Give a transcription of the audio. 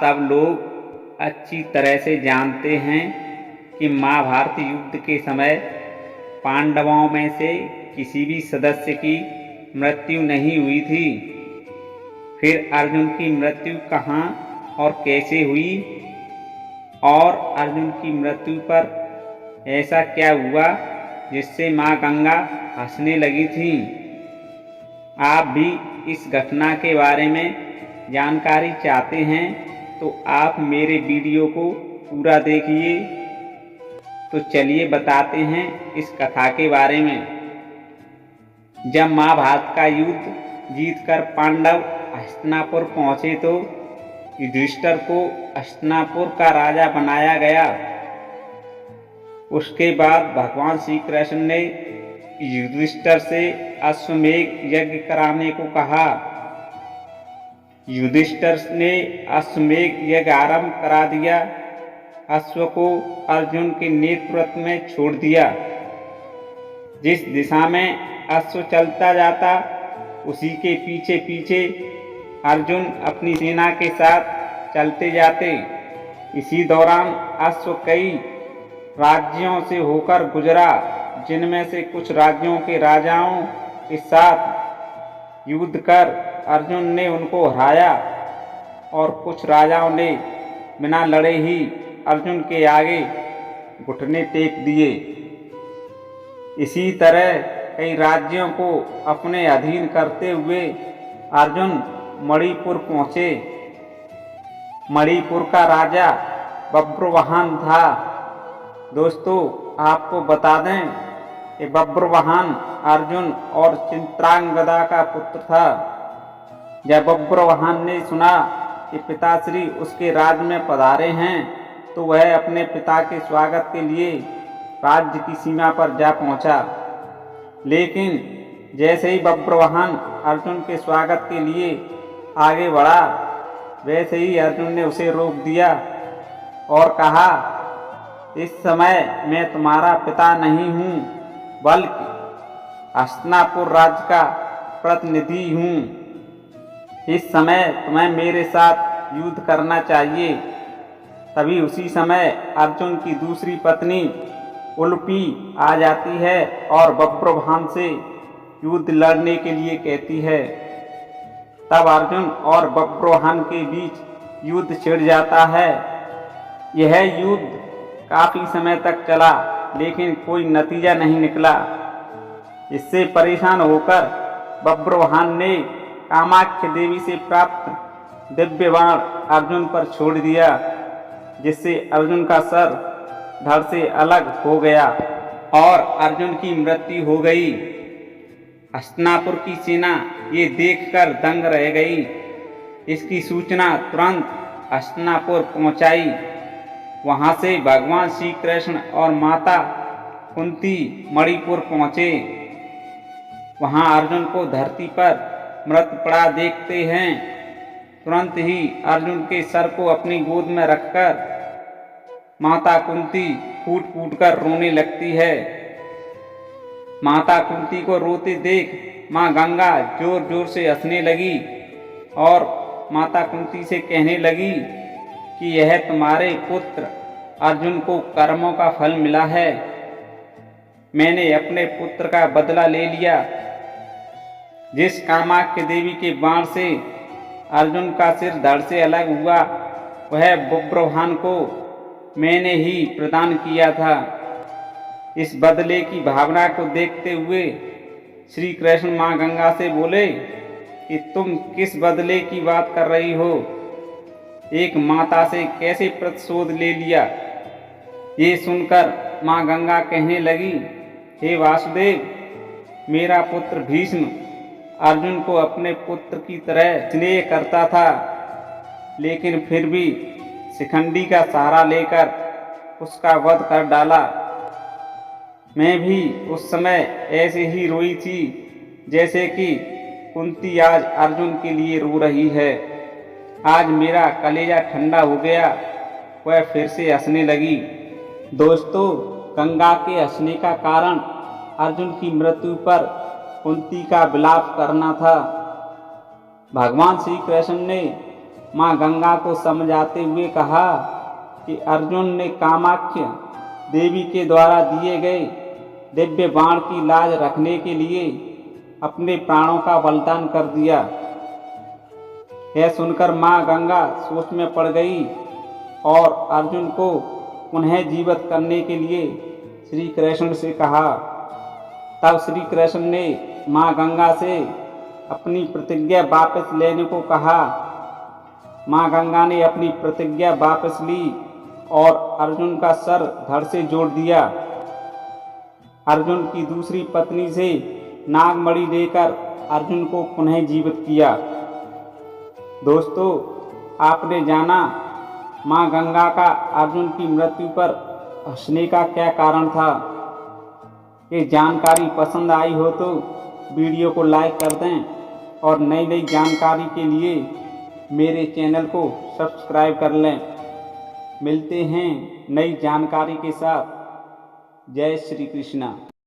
सब लोग अच्छी तरह से जानते हैं कि महाभारत युद्ध के समय पांडवों में से किसी भी सदस्य की मृत्यु नहीं हुई थी। फिर अर्जुन की मृत्यु कहाँ और कैसे हुई, और अर्जुन की मृत्यु पर ऐसा क्या हुआ जिससे माँ गंगा हंसने लगी थी। आप भी इस घटना के बारे में जानकारी चाहते हैं तो आप मेरे वीडियो को पूरा देखिए। तो चलिए बताते हैं इस कथा के बारे में। जब महाभारत का युद्ध जीतकर पांडव हस्तिनापुर पहुँचे तो युधिष्ठिर को हस्तिनापुर का राजा बनाया गया। उसके बाद भगवान श्री कृष्ण ने युधिष्ठिर से अश्वमेध यज्ञ कराने को कहा। युधिष्ठिर ने अश्वमेध यज्ञ आरंभ करा दिया। अश्व को अर्जुन के नेतृत्व में छोड़ दिया। जिस दिशा में अश्व चलता जाता उसी के पीछे पीछे अर्जुन अपनी सेना के साथ चलते जाते। इसी दौरान अश्व कई राज्यों से होकर गुजरा, जिनमें से कुछ राज्यों के राजाओं के साथ युद्ध कर अर्जुन ने उनको हराया और कुछ राजाओं ने बिना लड़े ही अर्जुन के आगे घुटने टेक दिए। इसी तरह कई राज्यों को अपने अधीन करते हुए अर्जुन मणिपुर पहुँचे। मणिपुर का राजा बब्रुवाहन था। दोस्तों, आपको बता दें कि बब्रुवाहन अर्जुन और चित्रांगदा का पुत्र था। जब बब्रुवाहन ने सुना कि पिताश्री उसके राज्य में पधारे हैं तो वह अपने पिता के स्वागत के लिए राज्य की सीमा पर जा पहुंचा। लेकिन जैसे ही बब्रुवाहन अर्जुन के स्वागत के लिए आगे बढ़ा, वैसे ही अर्जुन ने उसे रोक दिया और कहा, इस समय मैं तुम्हारा पिता नहीं हूँ, बल्कि हस्तिनापुर राज्य का प्रतिनिधि हूँ। इस समय तुम्हें मेरे साथ युद्ध करना चाहिए। तभी उसी समय अर्जुन की दूसरी पत्नी उलूपी आ जाती है और बब्रुवाहन से युद्ध लड़ने के लिए कहती है। तब अर्जुन और बब्रुवाहन के बीच युद्ध छिड़ जाता है। यह युद्ध काफी समय तक चला, लेकिन कोई नतीजा नहीं निकला। इससे परेशान होकर बब्रुवाहन ने कामाख्य देवी से प्राप्त दिव्य बाण अर्जुन पर छोड़ दिया, जिससे अर्जुन का सर धड़ से अलग हो गया और अर्जुन की मृत्यु हो गई। हस्तिनापुर की सेना ये देखकर दंग रह गई। इसकी सूचना तुरंत हस्तिनापुर पहुंचाई। वहां से भगवान श्री कृष्ण और माता कुंती मणिपुर पहुंचे। वहां अर्जुन को धरती पर मृत पड़ा देखते हैं। तुरंत ही अर्जुन के सर को अपनी गोद में रखकर माता कुंती फूट फूट कर रोने लगती है। माता कुंती को रोते देख माँ गंगा जोर जोर से हंसने लगी और माता कुंती से कहने लगी कि यह तुम्हारे पुत्र अर्जुन को कर्मों का फल मिला है। मैंने अपने पुत्र का बदला ले लिया। जिस कामाख्य देवी के बाण से अर्जुन का सिर धड़ से अलग हुआ, वह बब्रुवाहन को मैंने ही प्रदान किया था। इस बदले की भावना को देखते हुए श्री कृष्ण माँ गंगा से बोले कि तुम किस बदले की बात कर रही हो? एक माता से कैसे प्रतिशोध ले लिया? ये सुनकर माँ गंगा कहने लगी, हे वासुदेव, मेरा पुत्र भीष्म अर्जुन को अपने पुत्र की तरह स्नेह करता था, लेकिन फिर भी शिखंडी का सहारा लेकर उसका वध कर डाला। मैं भी उस समय ऐसे ही रोई थी जैसे कि कुंती आज अर्जुन के लिए रो रही है। आज मेरा कलेजा ठंडा हो गया। वह फिर से हंसने लगी। दोस्तों, गंगा के हंसने का कारण अर्जुन की मृत्यु पर कुंती का विलाप करना था। भगवान श्री कृष्ण ने माँ गंगा को समझाते हुए कहा कि अर्जुन ने कामाख्य देवी के द्वारा दिए गए दिव्य बाण की लाज रखने के लिए अपने प्राणों का बलिदान कर दिया। यह सुनकर माँ गंगा सोच में पड़ गई और अर्जुन को पुनः जीवित करने के लिए श्री कृष्ण से कहा। तब श्री कृष्ण ने माँ गंगा से अपनी प्रतिज्ञा वापस लेने को कहा। माँ गंगा ने अपनी प्रतिज्ञा वापस ली और अर्जुन का सर धड़ से जोड़ दिया। अर्जुन की दूसरी पत्नी से नागमणि लेकर अर्जुन को पुनः जीवित किया। दोस्तों, आपने जाना माँ गंगा का अर्जुन की मृत्यु पर हंसने का क्या कारण था। ये जानकारी पसंद आई हो तो वीडियो को लाइक कर दें और नई नई जानकारी के लिए मेरे चैनल को सब्सक्राइब कर लें। मिलते हैं नई जानकारी के साथ। जय श्री कृष्णा।